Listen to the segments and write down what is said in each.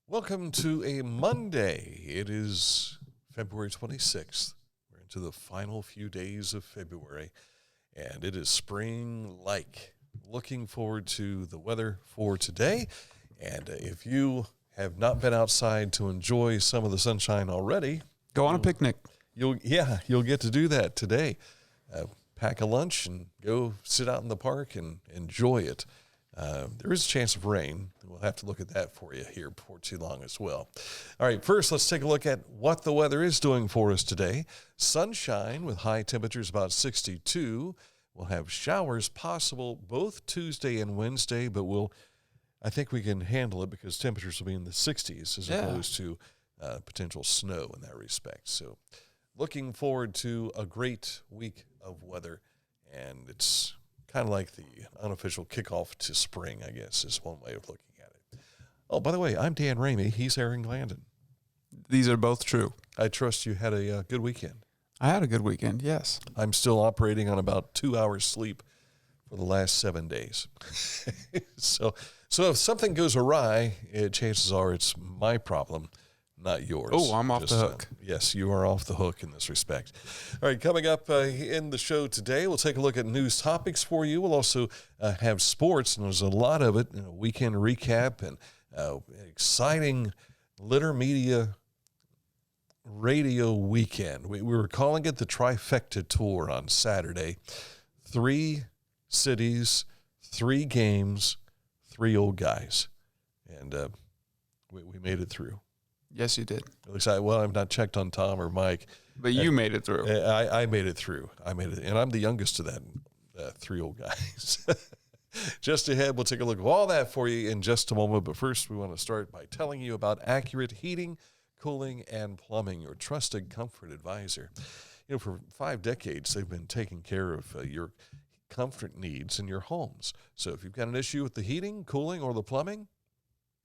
Welcome to a Monday. It is February 26th. We're into the final few days of February, and it is spring-like. Looking forward to the weather for today, and if you have not been outside to enjoy some of the sunshine already, go on a picnic. You'll get to do that today. Pack a lunch and go sit out in the park and enjoy it. There is a chance of rain. We'll have to look at that for you here before too long as well. All right, first let's take a look at what the weather is doing for us today. Sunshine with high temperatures about 62. We'll have showers possible both Tuesday and Wednesday, but I think we can handle it because temperatures will be in the 60s as opposed to potential snow in that respect. So looking forward to a great week of weather, and it's kind of like the unofficial kickoff to spring, I guess, is one way of looking at it. Oh, by the way, I'm Dan Ramey. He's Aaron Glandon. These are both true. I trust you had a good weekend. I had a good weekend, yes. I'm still operating on about 2 hours sleep for the last 7 days. So if something goes awry, chances are it's my problem, not yours. Oh, I'm off the hook. Yes, you are off the hook in this respect. All right, coming up in the show today, we'll take a look at news topics for you. We'll also have sports, and there's a lot of it, a weekend recap, and exciting Litter Media Radio Weekend. We were calling it the Trifecta Tour on Saturday. 3 cities, 3 games, 3 old guys. And we made it through. Yes, you did. At least I've not checked on Tom or Mike. But you made it through. I made it through. And I'm the youngest of that 3 old guys. Just ahead, we'll take a look at all that for you in just a moment. But first, we want to start by telling you about Accurate Heating, Cooling, and Plumbing, your trusted comfort advisor. You know, for 5 decades, they've been taking care of your comfort needs in your homes. So if you've got an issue with the heating, cooling, or the plumbing,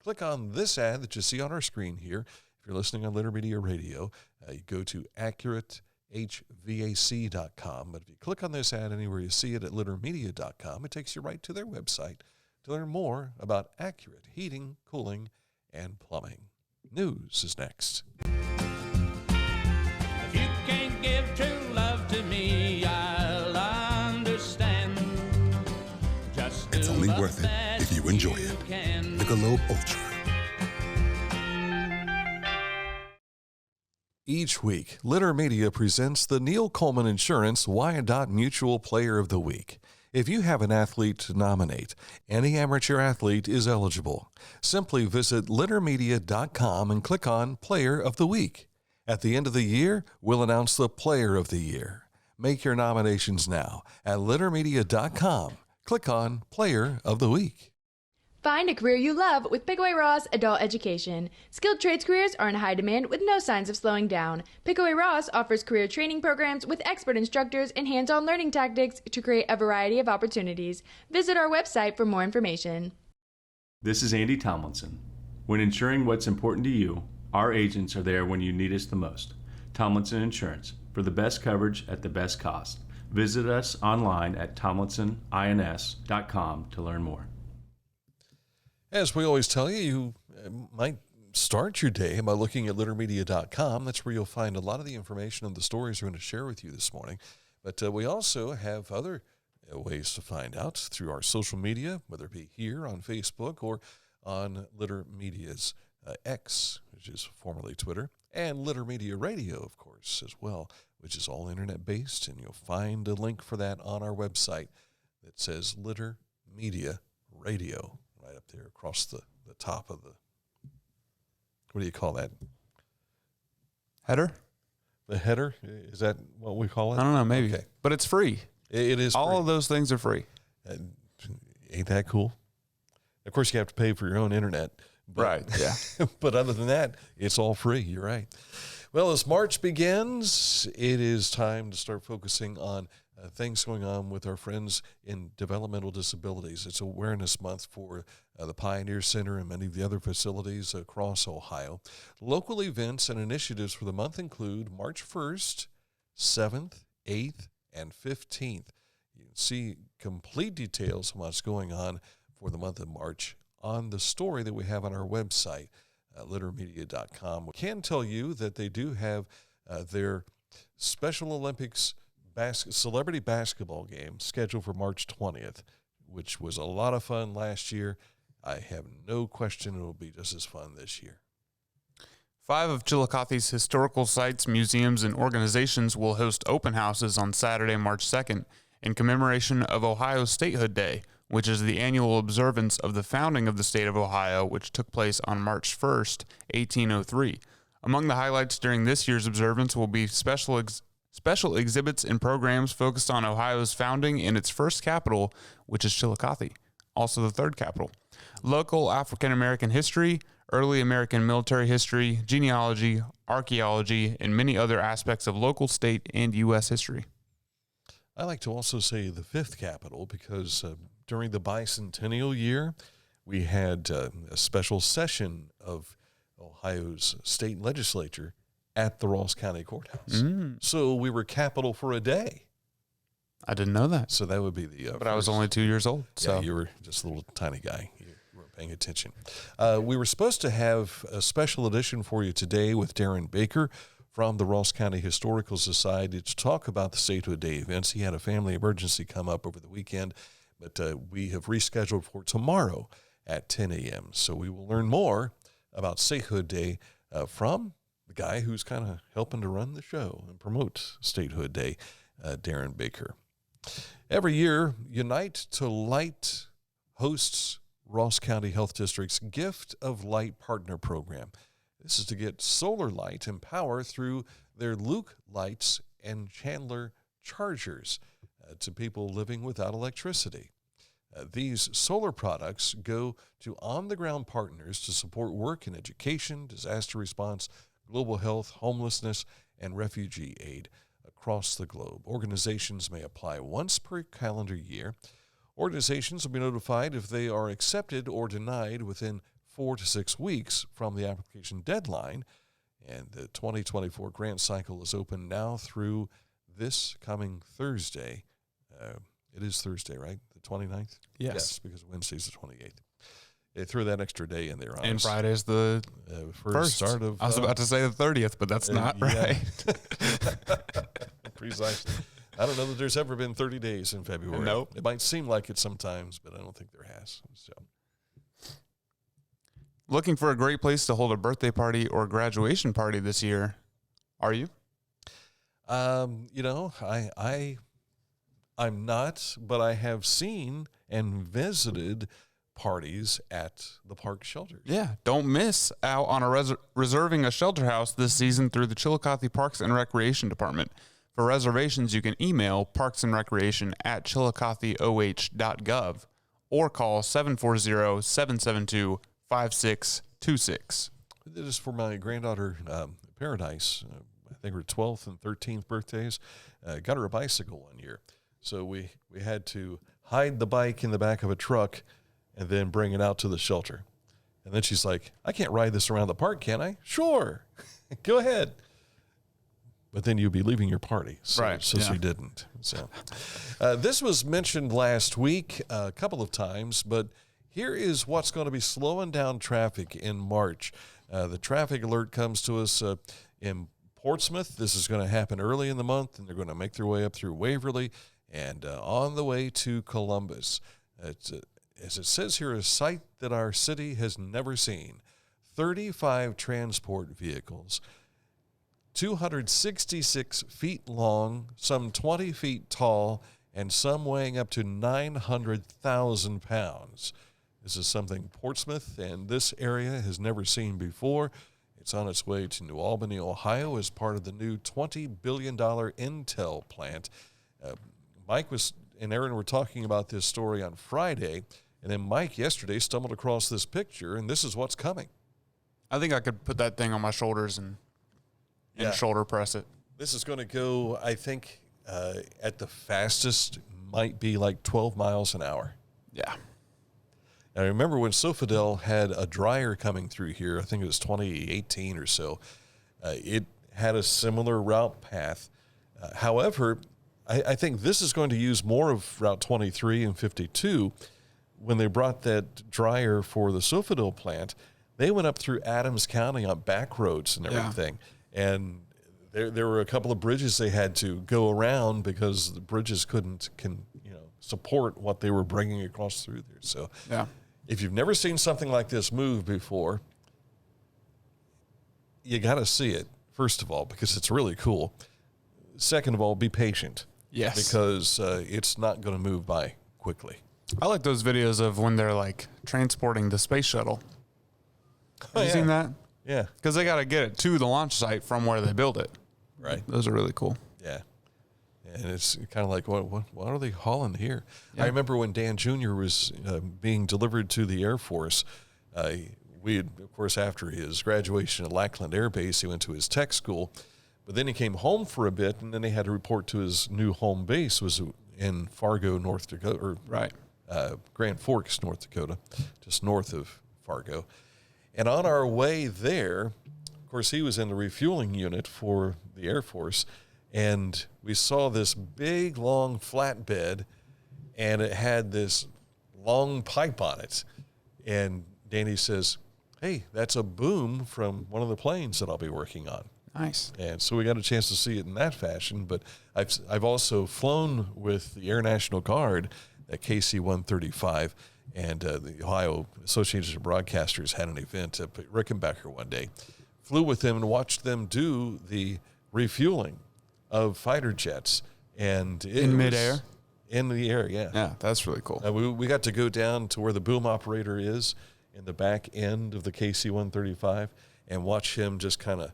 click on this ad that you see on our screen here. If you're listening on Litter Media Radio, you go to AccurateHVAC.com. But if you click on this ad anywhere you see it at LitterMedia.com, it takes you right to their website to learn more about Accurate Heating, Cooling, and Plumbing. News is next. If you can't give true love to me, I'll understand. It's only worth it if you enjoy it. The Globe Ultra. Each week, Litter Media presents the Neil Coleman Insurance Wyandotte Mutual Player of the Week. If you have an athlete to nominate, any amateur athlete is eligible. Simply visit littermedia.com and click on Player of the Week. At the end of the year, we'll announce the Player of the Year. Make your nominations now at littermedia.com. Click on Player of the Week. Find a career you love with Pickaway Ross Adult Education. Skilled trades careers are in high demand with no signs of slowing down. Pickaway Ross offers career training programs with expert instructors and hands-on learning tactics to create a variety of opportunities. Visit our website for more information. This is Andy Tomlinson. When ensuring what's important to you, our agents are there when you need us the most. Tomlinson Insurance, for the best coverage at the best cost. Visit us online at tomlinsonins.com to learn more. As we always tell you, you might start your day by looking at littermedia.com. That's where you'll find a lot of the information and the stories we're going to share with you this morning. But we also have other ways to find out through our social media, whether it be here on Facebook or on Litter Media's X, which is formerly Twitter, and Litter Media Radio, of course, as well, which is all internet-based. And you'll find a link for that on our website that says Litter Media Radio. Right up there across the top of what do you call that? Header? The header? Is that what we call it? I don't know, maybe. Okay. But it's free. It is All free. of those things are free. Ain't that cool? Of course, you have to pay for your own internet. But, Right, yeah. But other than that, it's all free. You're right. Well, as March begins, it is time to start focusing on things going on with our friends in developmental disabilities. It's Awareness Month for the Pioneer Center and many of the other facilities across Ohio. Local events and initiatives for the month include March 1st, 7th, 8th, and 15th. You can see complete details on what's going on for the month of March on the story that we have on our website. littermedia.com. Can tell you that they do have their Special Olympics celebrity basketball game scheduled for March 20th, which was a lot of fun last year. I have no question it will be just as fun this year. 5 of Chillicothe's historical sites, museums, and organizations will host open houses on Saturday, March 2nd, in commemoration of Ohio Statehood Day, which is the annual observance of the founding of the state of Ohio, which took place on March 1st, 1803. Among the highlights during this year's observance will be special exhibits and programs focused on Ohio's founding and its first capital, which is Chillicothe, also the third capital. Local African-American history, early American military history, genealogy, archaeology, and many other aspects of local, state, and U.S. history. I like to also say the fifth capital because during the bicentennial year, we had a special session of Ohio's state legislature at the Ross County Courthouse. So we were capital for a day. I didn't know that. So that would be the But I was only 2 years old. So yeah, you were just a little tiny guy. You weren't paying attention. We were supposed to have a special edition for you today with Darren Baker from the Ross County Historical Society to talk about the Statehood Day events. He had a family emergency come up over the weekend, but we have rescheduled for tomorrow at 10 a.m. So we will learn more about Statehood Day from the guy who's kind of helping to run the show and promote Statehood Day, Darren Baker. Every year, Unite to Light hosts Ross County Health District's Gift of Light Partner Program. This is to get solar light and power through their Luke lights and Chandler chargers to people living without electricity. These solar products go to on-the-ground partners to support work in education, disaster response, global health, homelessness, and refugee aid across the globe. Organizations may apply once per calendar year. Organizations will be notified if they are accepted or denied within 4 to 6 weeks from the application deadline. And the 2024 grant cycle is open now through this coming Thursday. It is Thursday, right? The 29th? Yes, because Wednesday's the 28th. They threw that extra day in there on and us. Friday's the first start of... I was about to say the 30th, but that's not right. Precisely. I don't know that there's ever been 30 days in February. Nope. It might seem like it sometimes, but I don't think there has. So, Looking for a great place to hold a birthday party or graduation party this year? Are you? I'm not, but I have seen and visited parties at the park shelters. Yeah, don't miss out on reserving a shelter house this season through the Chillicothe Parks and Recreation Department. For reservations, you can email parksandrecreation@chillicotheoh.gov or call 740-772-5626. This is for my granddaughter, Paradise. I think her 12th and 13th birthdays. Got her a bicycle one year. So we had to hide the bike in the back of a truck and then bring it out to the shelter. And then she's like, I can't ride this around the park, can I? Sure. Go ahead. But then you'd be leaving your party. So she didn't. So this was mentioned last week a couple of times, but here is what's going to be slowing down traffic in March. The traffic alert comes to us in Portsmouth. This is going to happen early in the month, and they're going to make their way up through Waverly and on the way to Columbus. As it says here, a sight that our city has never seen. 35 transport vehicles, 266 feet long, some 20 feet tall, and some weighing up to 900,000 pounds. This is something Portsmouth and this area has never seen before. It's on its way to New Albany, Ohio, as part of the new $20 billion Intel plant. Mike and Aaron were talking about this story on Friday, and then Mike yesterday stumbled across this picture, and this is what's coming. I think I could put that thing on my shoulders and shoulder press it. This is going to go, I think, at the fastest, might be like 12 miles an hour. Yeah. I remember when Sofidel had a dryer coming through here, I think it was 2018 or so, it had a similar route path. However, I think this is going to use more of Route 23 and 52. When they brought that dryer for the Sofidel plant, They went up through Adams County on back roads and everything. And there were a couple of bridges they had to go around because the bridges couldn't support what they were bringing across through there. So if you've never seen something like this move before, you got to see it, first of all, because it's really cool. Second of all, be patient. Yes. Because it's not going to move by quickly. I like those videos of when they're like transporting the space shuttle. Have you seen that? Yeah. Because they got to get it to the launch site from where they build it. Right. Those are really cool. Yeah. And it's kind of like, what are they hauling here? Yeah. I remember when Dan Jr. was being delivered to the Air Force, we had, of course, after his graduation at Lackland Air Base, he went to his tech school. But then he came home for a bit, and then they had to report to his new home base, was in Fargo, North Dakota, or Grand Forks, North Dakota, just north of Fargo. And on our way there, of course, he was in the refueling unit for the Air Force, and we saw this big, long flatbed, and it had this long pipe on it. And Danny says, hey, that's a boom from one of the planes that I'll be working on. Nice. And so we got a chance to see it in that fashion. But I've also flown with the Air National Guard at KC-135, and the Ohio Association of Broadcasters had an event up at Rickenbacker one day. Flew with them and watched them do the refueling of fighter jets. And in midair? In the air, yeah. Yeah, that's really cool. We got to go down to where the boom operator is in the back end of the KC-135 and watch him just kind of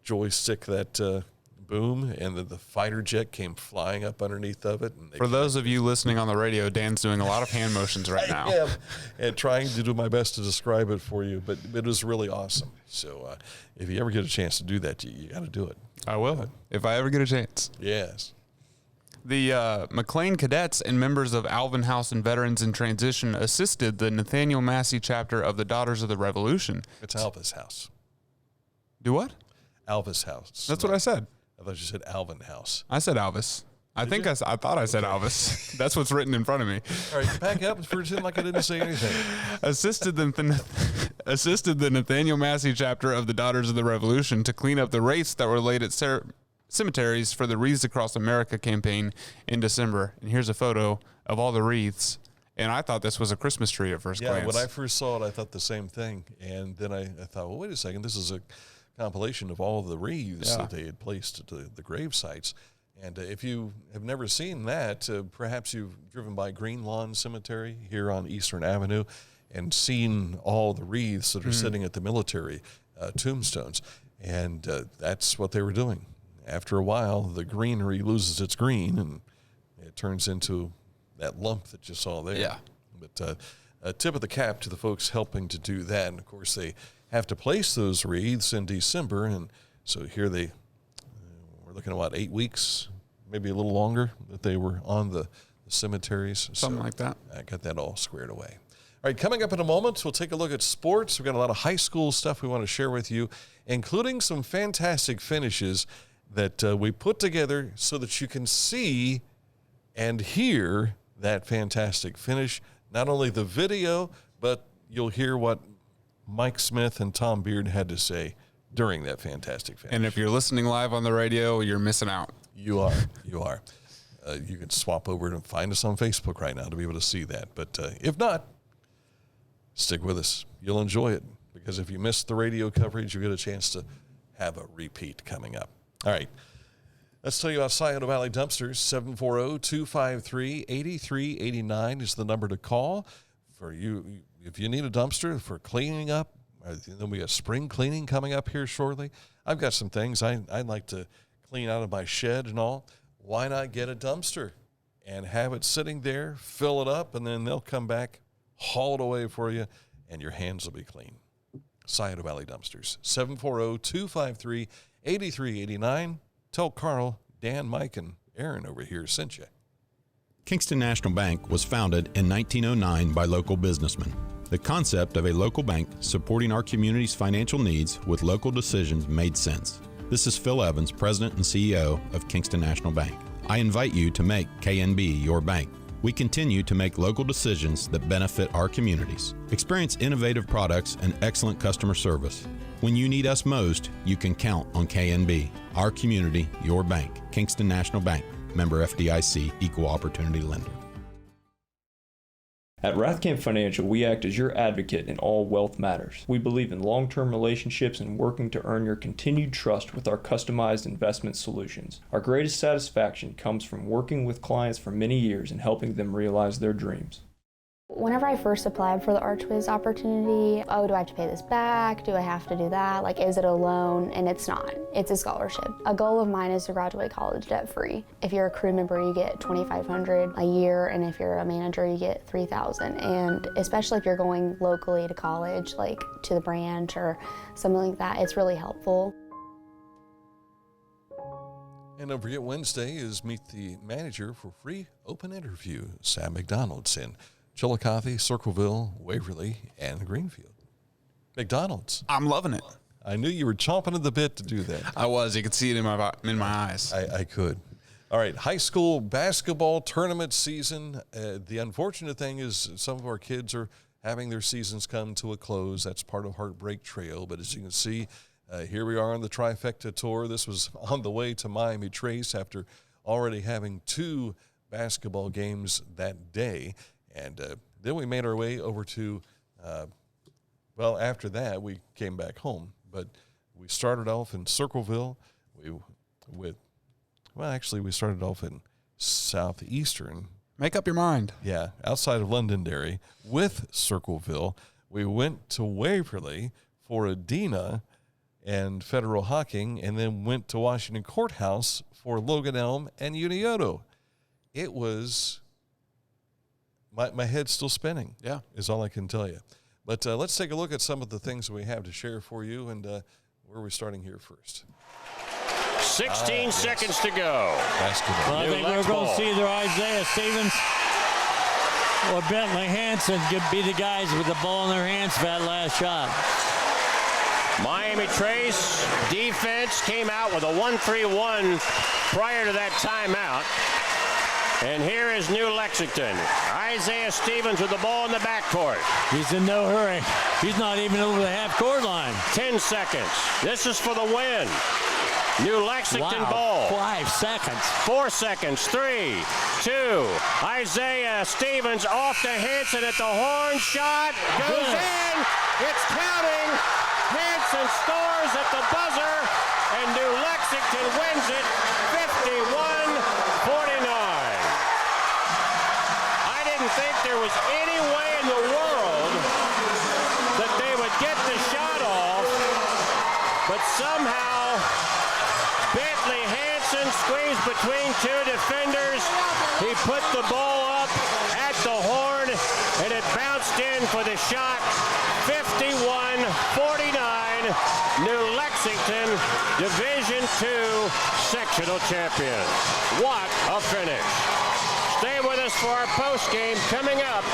joystick that boom, and the fighter jet came flying up underneath of it. And for those of you listening on the radio, Dan's doing a lot of hand motions right now. I am, and trying to do my best to describe it for you, but it was really awesome. So if you ever get a chance to do that, you got to do it. I will, if I ever get a chance. Yes. The McLean cadets and members of Alvin House and Veterans in Transition assisted the Nathaniel Massey chapter of the Daughters of the Revolution. It's Alvis House. Do what? Alvis House. That's what I said. I thought you said Alvin House. I said Alvis. I thought I said Alvis. That's what's written in front of me. All right, back up and pretend like I didn't say anything. Assisted the Nathaniel Massey chapter of the Daughters of the Revolution to clean up the wreaths that were laid at cemeteries for the Wreaths Across America campaign in December. And here's a photo of all the wreaths. And I thought this was a Christmas tree at first glance. Yeah, when I first saw it, I thought the same thing. And then I thought, well, wait a second, this is a compilation of all of the wreaths that they had placed at the grave sites. And if you have never seen that, perhaps you've driven by Green Lawn Cemetery here on Eastern Avenue and seen all the wreaths that are sitting at the military tombstones. And that's what they were doing. After a while, the greenery loses its green, and it turns into that lump that you saw there. Yeah. But a tip of the cap to the folks helping to do that. And, of course, they have to place those wreaths in December, and so here we're looking at, 8 weeks, maybe a little longer, that they were on the cemeteries. Something like that. I got that all squared away. All right, coming up in a moment, we'll take a look at sports. We've got a lot of high school stuff we want to share with you, including some fantastic finishes that we put together so that you can see and hear that fantastic finish. Not only the video, but you'll hear what Mike Smith and Tom Beard had to say during that fantastic finish. And if you're listening live on the radio, you're missing out. You are. You can swap over and find us on Facebook right now to be able to see that. But if not, stick with us. You'll enjoy it, because if you missed the radio coverage, you get a chance to have a repeat coming up. All right. Let's tell you about Scioto Valley Dumpsters. 740-253-8389 is the number to call for you. If you need a dumpster for cleaning up, then we got spring cleaning coming up here shortly. I've got some things I'd like to clean out of my shed and all. Why not get a dumpster and have it sitting there, fill it up, and then they'll come back, haul it away for you, and your hands will be clean. Scioto Valley Dumpsters. 740-253-8389. Tell Carl, Dan, Mike, and Aaron over here sent you. Kingston National Bank was founded in 1909 by local businessmen. The concept of a local bank supporting our community's financial needs with local decisions made sense. This is Phil Evans, President and CEO of Kingston National Bank. I invite you to make KNB your bank. We continue to make local decisions that benefit our communities. Experience innovative products and excellent customer service. When you need us most, you can count on KNB. Our community, your bank. Kingston National Bank. Member FDIC, Equal Opportunity Lender. At Rathkamp Financial, we act as your advocate in all wealth matters. We believe in long-term relationships and working to earn your continued trust with our customized investment solutions. Our greatest satisfaction comes from working with clients for many years and helping them realize their dreams. Whenever I first applied for the ArchWiz opportunity, oh, do I have to pay this back? Do I have to do that? Like, is it a loan? And it's not. It's a scholarship. A goal of mine is to graduate college debt-free. If you're a crew member, you get $2,500 a year, and if you're a manager, you get $3,000. And especially if you're going locally to college, like to the branch or something like that, it's really helpful. And don't forget, Wednesday is Meet the Manager for free open interview. Sam McDonald's in Chillicothe, Circleville, Waverly, and Greenfield. McDonald's. I'm loving it. I knew you were chomping at the bit to do that. I was. You could see it in my eyes. I could. All right, high school basketball tournament season. The unfortunate thing is some of our kids are having their seasons come to a close. That's part of Heartbreak Trail. But as you can see, here we are on the Trifecta Tour. This was on the way to Miami Trace after already having 2 basketball games that day. And then we made our way over to, after that, we came back home. But we started off in Circleville. We started off in Southeastern. Make up your mind. Yeah, outside of Londonderry with Circleville. We went to Waverly for Adena and Federal Hocking, and then went to Washington Courthouse for Logan Elm and Unioto. It was... My head's still spinning, is all I can tell you. But let's take a look at some of the things we have to share for you. And where are we starting here first? 16 seconds to go. Basketball. Well, I think we're going to see either Isaiah Stevens or Bentley Hansen could be the guys with the ball in their hands for that last shot. Miami Trace defense came out with a 1-3-1 prior to that timeout. And here is New Lexington. Isaiah Stevens with the ball in the backcourt. He's in no hurry. He's not even over the half-court line. 10 seconds. This is for the win. New Lexington ball. 5 seconds. 4 seconds. 3, 2. Isaiah Stevens off to Hansen at the horn. Shot goes in. It's counting. Hansen scores at the buzzer. And New Lexington wins it 51-49. Think there was any way in the world that they would get the shot off, but somehow Bentley Hansen squeezed between 2 defenders. He put the ball up at the horn, and it bounced in for the shot. 51-49, New Lexington, Division II sectional champion. What a finish. Stay with us for our postgame coming up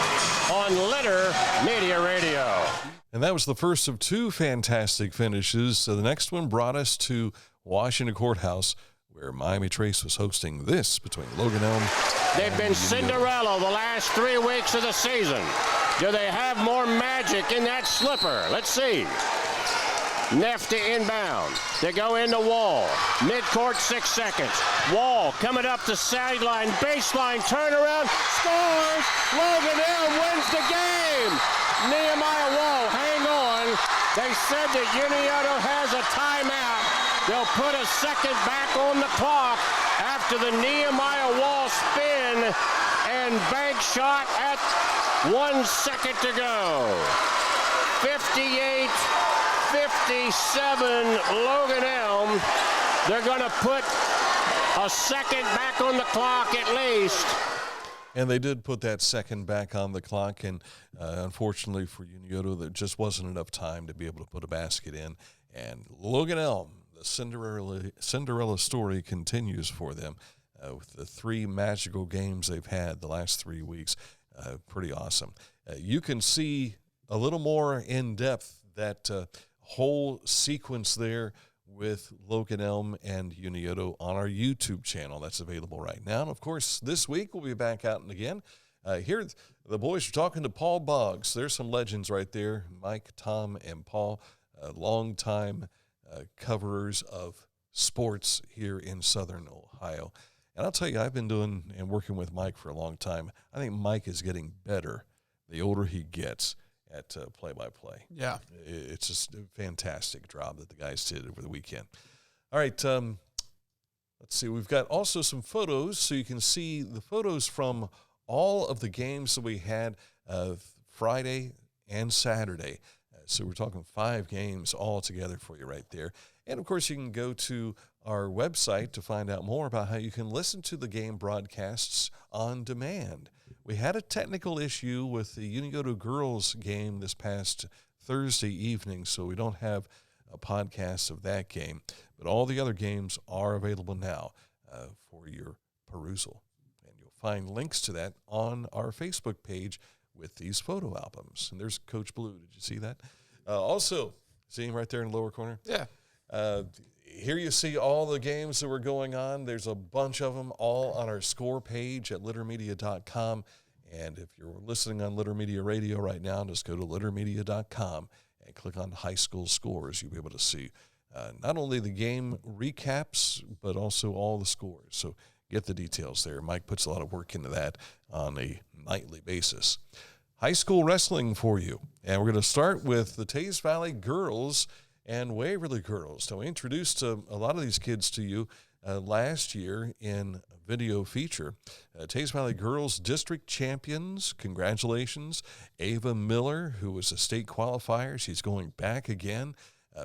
on Letter Media Radio. And that was the first of 2 fantastic finishes. So the next one brought us to Washington Courthouse, where Miami Trace was hosting this between Logan Elm. They've been Cinderella the last 3 weeks of the season. Do they have more magic in that slipper? Let's see. Neff to inbound. They go into Wall. Midcourt, 6 seconds. Wall coming up the sideline, baseline, turnaround, scores! Logan Elm wins the game! Nehemiah Wall, hang on. They said that Unioto has a timeout. They'll put a second back on the clock after the Nehemiah Wall spin and bank shot at 1 second to go. 58-57 Logan Elm. They're going to put a second back on the clock at least. And they did put that second back on the clock, and unfortunately for Unioto, there just wasn't enough time to be able to put a basket in. And Logan Elm, the Cinderella story continues for them with the 3 magical games they've had the last 3 weeks. Pretty awesome. You can see a little more in depth that whole sequence there with Logan Elm and Unioto on our YouTube channel. That's available right now. And, of course, this week we'll be back out and again. Here, the boys are talking to Paul Boggs. There's some legends right there, Mike, Tom, and Paul, longtime coverers of sports here in Southern Ohio. And I'll tell you, I've been doing and working with Mike for a long time. I think Mike is getting better the older he gets at play-by-play. Yeah. It's just a fantastic job that the guys did over the weekend. All right, let's see. We've got also some photos, so you can see the photos from all of the games that we had Friday and Saturday. So we're talking 5 games all together for you right there. And, of course, you can go to our website to find out more about how you can listen to the game broadcasts on demand. We had a technical issue with the Unioto girls game this past Thursday evening, so we don't have a podcast of that game. But all the other games are available now for your perusal. Find links to that on our Facebook page with these photo albums. And there's Coach Blue. Did you see that? Also, see him right there in the lower corner? Yeah. Here you see all the games that were going on. There's a bunch of them all on our score page at littermedia.com. And if you're listening on Litter Media Radio right now, just go to littermedia.com and click on high school scores. You'll be able to see not only the game recaps, but also all the scores. So get the details there. Mike puts a lot of work into that on a nightly basis. High school wrestling for you. And we're going to start with the Teays Valley girls and Waverly girls. Now, we introduced a lot of these kids to you last year in a video feature. Teays Valley girls district champions. Congratulations. Ava Miller, who was a state qualifier. She's going back again.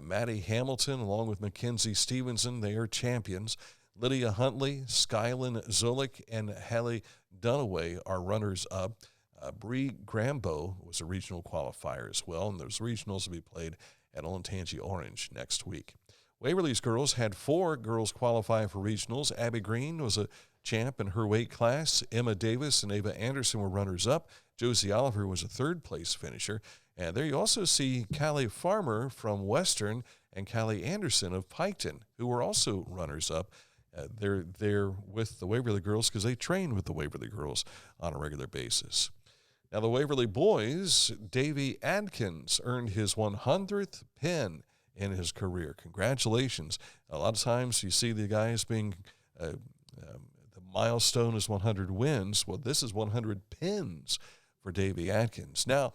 Maddie Hamilton, along with Mackenzie Stevenson, they are champions. Lydia Huntley, Skylin Zolik, and Hallie Dunaway are runners-up. Bree Grambo was a regional qualifier as well, and those regionals will be played at Olentangy Orange next week. Waverly's girls had 4 girls qualify for regionals. Abby Green was a champ in her weight class. Emma Davis and Ava Anderson were runners-up. Josie Oliver was a third-place finisher. And there you also see Callie Farmer from Western and Callie Anderson of Piketon, who were also runners-up. They're there with the Waverly girls because they train with the Waverly girls on a regular basis. Now, the Waverly boys, Davey Adkins earned his 100th pin in his career. Congratulations. A lot of times you see the guys being, the milestone is 100 wins. Well, this is 100 pins for Davey Adkins. Now,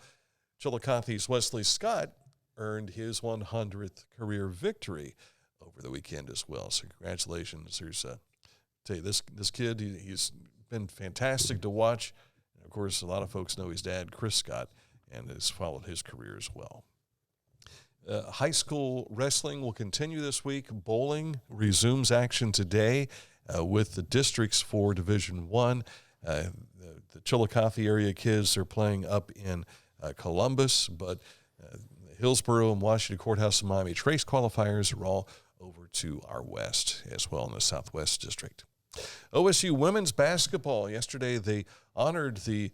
Chillicothe's Wesley Scott earned his 100th career victory over the weekend as well. So congratulations. There's tell you, this kid, he's been fantastic to watch. And of course, a lot of folks know his dad, Chris Scott, and has followed his career as well. High school wrestling will continue this week. Bowling resumes action today with the districts for Division I. The Chillicothe area kids are playing up in Columbus, but Hillsborough and Washington Courthouse and Miami Trace qualifiers are all over to our west as well in the Southwest District. OSU women's basketball. Yesterday they honored the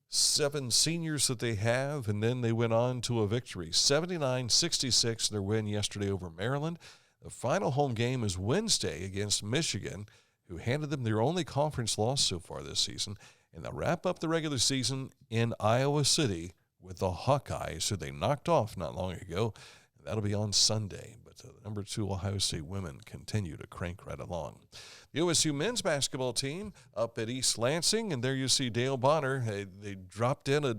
7 seniors that they have, and then they went on to a victory. 79-66, their win yesterday over Maryland. The final home game is Wednesday against Michigan, who handed them their only conference loss so far this season. And they'll wrap up the regular season in Iowa City with the Hawkeyes, who they knocked off not long ago. That'll be on Sunday. But the number 2 Ohio State women continue to crank right along. The OSU men's basketball team up at East Lansing, and there you see Dale Bonner. They dropped in a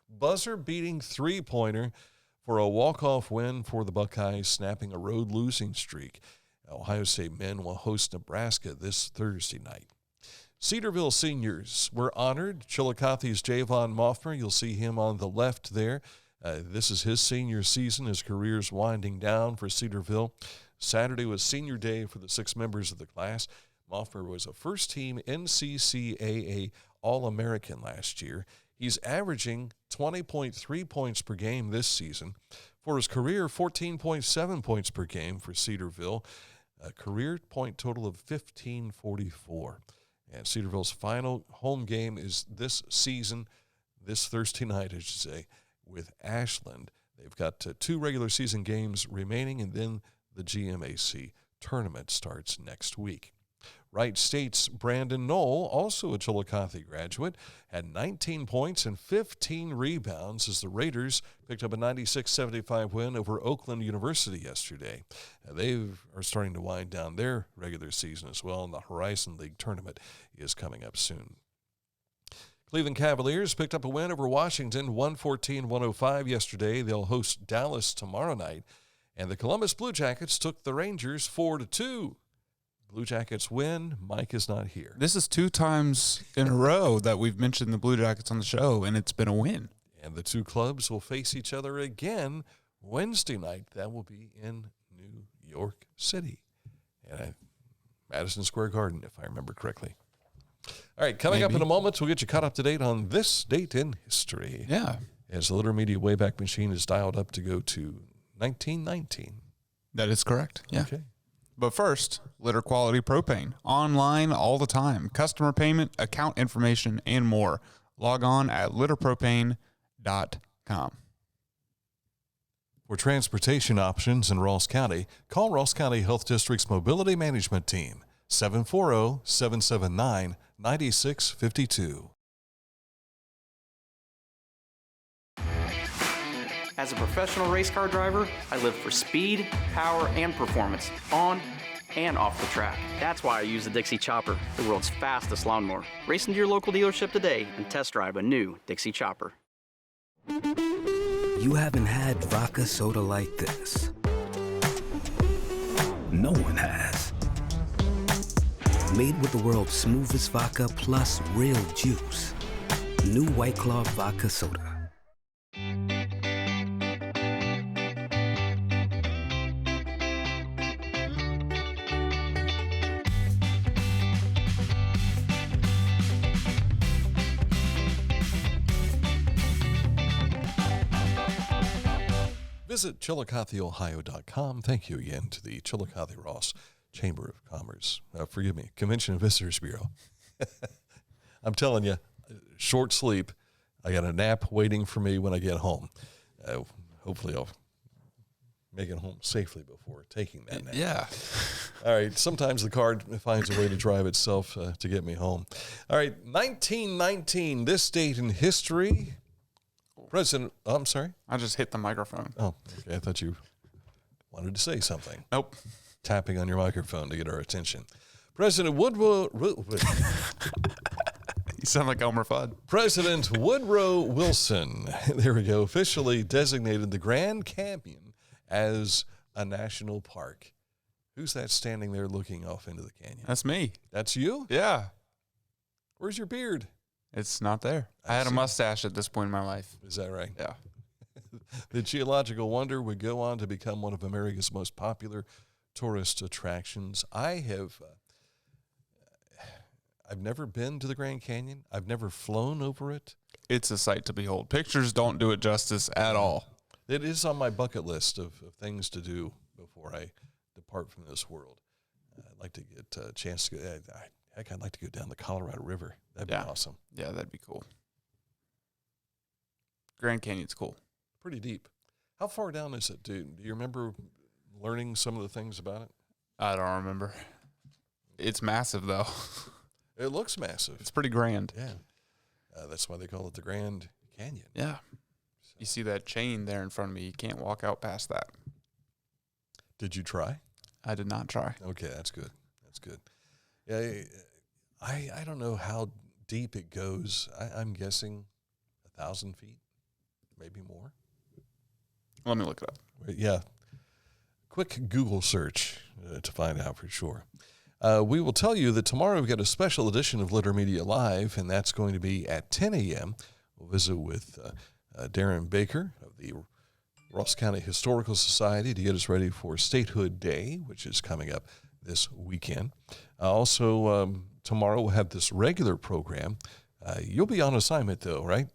buzzer-beating three-pointer for a walk-off win for the Buckeyes, snapping a road losing streak. Ohio State men will host Nebraska this Thursday night. Cedarville seniors were honored. Chillicothe's Javon Moffmer, you'll see him on the left there. This is his senior season. His career's winding down for Cedarville. Saturday was senior day for the 6 members of the class. Moffmer was a first-team NCCAA All-American last year. He's averaging 20.3 points per game this season. For his career, 14.7 points per game for Cedarville. A career point total of 1544. And Cedarville's final home game is this season, this Thursday night, I should say, with Ashland. They've got 2 regular season games remaining, and then The GMAC tournament starts next week. Wright State's Brandon Knoll, also a Chillicothe graduate, had 19 points and 15 rebounds as the Raiders picked up a 96-75 win over Oakland University yesterday. They are starting to wind down their regular season as well, and the Horizon League tournament is coming up soon. Cleveland Cavaliers picked up a win over Washington, 114-105 yesterday. They'll host Dallas tomorrow night. And the Columbus Blue Jackets took the Rangers 4-2. Blue Jackets win. Mike is not here. This is 2 times in a row that we've mentioned the Blue Jackets on the show, and it's been a win. And the two clubs will face each other again Wednesday night. That will be in New York City. And Madison Square Garden, if I remember correctly. All right, coming up in a moment, we'll get you caught up to date on this date in history. Yeah. As the Litter Media Wayback Machine is dialed up to go to 1919. That is correct. Yeah. Okay. But first, Litter Quality Propane. Online all the time. Customer payment, account information, and more. Log on at litterpropane.com. For transportation options in Ross County, call Ross County Health District's Mobility Management Team, 740-779-9652. As a professional race car driver, I live for speed, power, and performance on and off the track. That's why I use the Dixie Chopper, the world's fastest lawnmower. Race into your local dealership today and test drive a new Dixie Chopper. You haven't had vodka soda like this. No one has. Made with the world's smoothest vodka plus real juice. New White Claw Vodka Soda. Visit ChillicotheOhio.com. Thank you again to the Chillicothe Ross Chamber of Commerce. Convention and Visitors Bureau. I'm telling you, short sleep. I got a nap waiting for me when I get home. Hopefully I'll make it home safely before taking that nap. Yeah. All right. Sometimes the car finds a way to drive itself to get me home. All right. 1919, this date in history. I'm sorry. I just hit the microphone. Oh, okay. I thought you wanted to say something. Nope. Tapping on your microphone to get our attention. President Woodrow... You sound like Elmer Fudd. President Woodrow Wilson, there we go, officially designated the Grand Canyon as a national park. Who's that standing there looking off into the canyon? That's me. That's you? Yeah. Where's your beard? It's not there. I had a mustache at this point in my life. Is that right? Yeah. The geological wonder would go on to become one of America's most popular tourist attractions. I've never been to the Grand Canyon. I've never flown over it. It's a sight to behold. Pictures don't do it justice at all. It is on my bucket list of things to do before I depart from this world. I'd like to get a chance to go. Heck, I'd like to go down the Colorado River. That'd be awesome. Yeah, that'd be cool. Grand Canyon's cool. Pretty deep. How far down is it, dude? Do you remember learning some of the things about it? I don't remember. It's massive, though. It looks massive. It's pretty grand. Yeah. That's why they call it the Grand Canyon. Yeah. So. You see that chain there in front of me. You can't walk out past that. Did you try? I did not try. Okay, that's good. That's good. Yeah, I don't know how deep it goes. I'm guessing 1,000 feet, maybe more. Let me look it up. Yeah. Quick Google search to find out for sure. We will tell you that tomorrow we've got a special edition of Litter Media Live, and that's going to be at 10 a.m. We'll visit with Darren Baker of the Ross County Historical Society to get us ready for Statehood Day, which is coming up this weekend. Also, tomorrow we'll have this regular program. You'll be on assignment, though, right?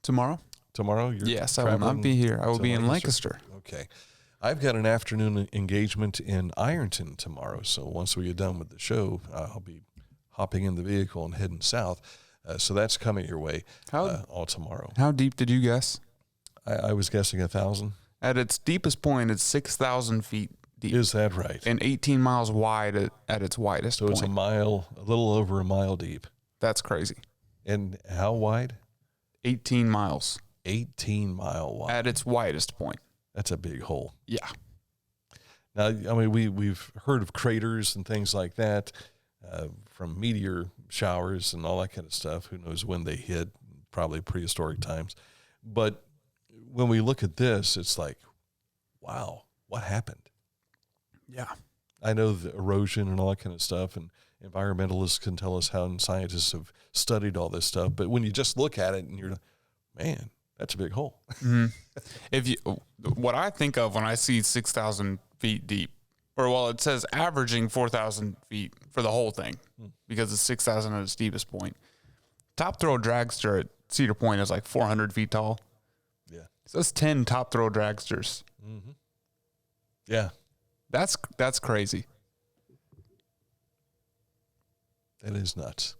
Tomorrow? You're yes, I will not be here. I will be in Lancaster. Okay. I've got an afternoon engagement in Ironton tomorrow, so once we get done with the show, I'll be hopping in the vehicle and heading south. So that's coming your way all tomorrow. How deep did you guess? I was guessing 1,000. At its deepest point, it's 6,000 feet deep. Is that right? And 18 miles wide at its widest So point. it's a little over a mile deep. That's crazy. And how wide? 18 miles. 18-mile wide. At its widest point. That's a big hole. Yeah. Now, I mean, we've heard of craters and things like that from meteor showers and all that kind of stuff. Who knows when they hit, probably prehistoric times. But when we look at this, it's like, wow, what happened? Yeah. I know the erosion and all that kind of stuff, and environmentalists can tell us how, and scientists have studied all this stuff. But when you just look at it and you're, man, that's a big hole. Mm-hmm. What I think of when I see 6,000 feet deep, or it says averaging 4,000 feet for the whole thing, because it's 6,000 at its deepest point. Top throw dragster at Cedar Point is like 400 feet tall. Yeah. So that's 10 top throw dragsters. Mm-hmm. Yeah. That's crazy. That is nuts.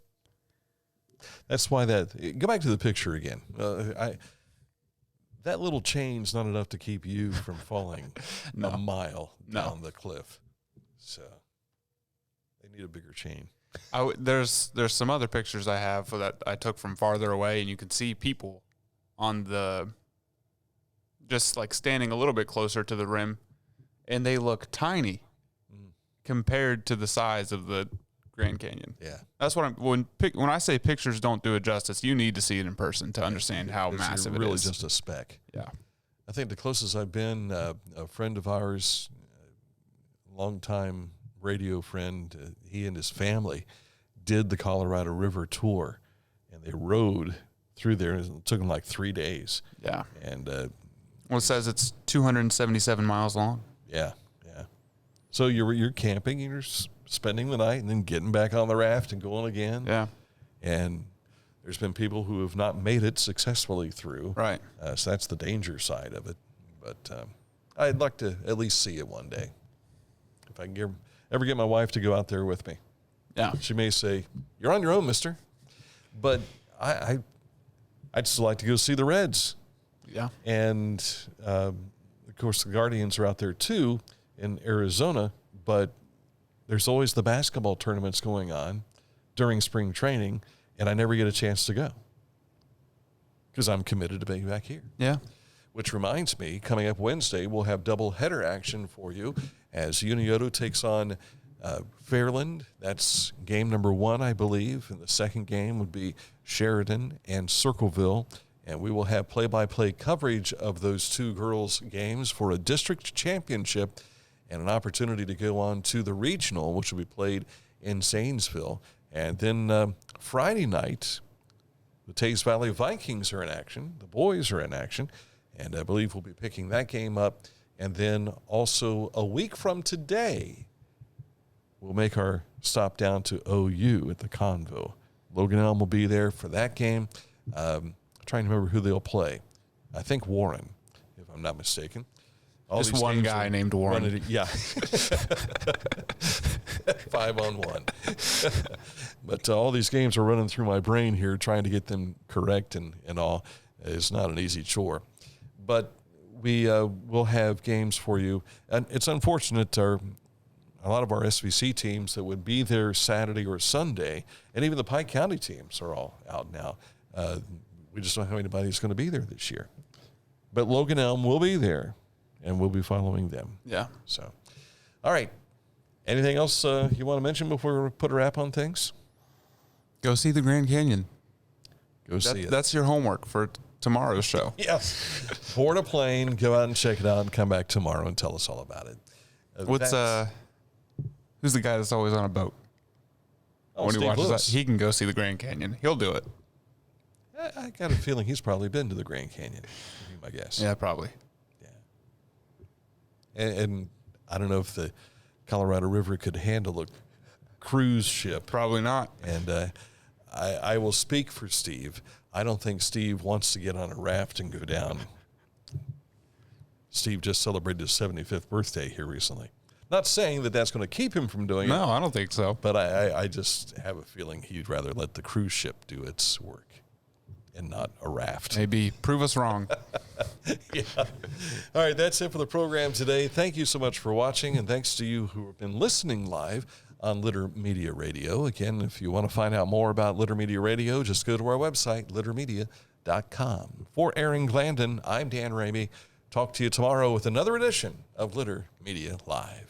That's why go back to the picture again. That little chain's not enough to keep you from falling a mile down the cliff. So they need a bigger chain. There's some other pictures I have that I took from farther away, and you can see people on just like standing a little bit closer to the rim, and they look tiny compared to the size of the Grand Canyon. Yeah, that's what when I say pictures don't do it justice. You need to see it in person to understand how massive it is. Really, just a speck. Yeah, I think the closest I've been, a friend of ours, longtime radio friend, he and his family did the Colorado River tour, and they rode through there. It took them like 3 days. Yeah, and it says it's 277 miles long. Yeah. So you're camping and you're spending the night and then getting back on the raft and going again. Yeah. And there's been people who have not made it successfully through. Right. So that's the danger side of it. But I'd like to at least see it one day. If I can ever get my wife to go out there with me. Yeah. She may say, "You're on your own, mister." But I'd still like to go see the Reds. Yeah. And, of course, the Guardians are out there, too, in Arizona. But there's always the basketball tournaments going on during spring training, and I never get a chance to go because I'm committed to being back here. Yeah. Which reminds me, coming up Wednesday, we'll have double header action for you as Unioto takes on Fairland. That's game number 1, I believe. And the second game would be Sheridan and Circleville. And we will have play-by-play coverage of those two girls' games for a district championship and an opportunity to go on to the regional, which will be played in Zanesville. And then Friday night, the Taze Valley Vikings are in action. The boys are in action. And I believe we'll be picking that game up. And then also a week from today, we'll make our stop down to OU at the Convo. Logan Elm will be there for that game. Trying to remember who they'll play. I think Warren, if I'm not mistaken. Just one guy named Warren. Yeah. 5-on-1. But all these games are running through my brain here, trying to get them correct and all. It's not an easy chore. But we will have games for you. And it's unfortunate a lot of our SVC teams that would be there Saturday or Sunday, and even the Pike County teams are all out now. We just don't have anybody who's going to be there this year. But Logan Elm will be there, and we'll be following them. Yeah. So, all right. Anything else you want to mention before we put a wrap on things? Go see the Grand Canyon. Go see it. That's your homework for tomorrow's show. Yes. Board a plane, go out and check it out, and come back tomorrow and tell us all about it. Who's the guy that's always on a boat? Oh, when Steve he watches Lewis. that, he can go see the Grand Canyon. He'll do it. I got a feeling he's probably been to the Grand Canyon, would be my guess. Yeah, probably. Yeah. And I don't know if the Colorado River could handle a cruise ship. Probably not. And I will speak for Steve. I don't think Steve wants to get on a raft and go down. Steve just celebrated his 75th birthday here recently. Not saying that that's going to keep him from doing it. No, I don't think so. But I just have a feeling he'd rather let the cruise ship do its work and not a raft. Maybe prove us wrong. Yeah. All right, that's it for the program today. Thank you so much for watching, and thanks to you who have been listening live on Litter Media Radio. Again, if you want to find out more about Litter Media Radio, just go to our website, littermedia.com. For Aaron Glandon, I'm Dan Ramey. Talk to you tomorrow with another edition of Litter Media Live.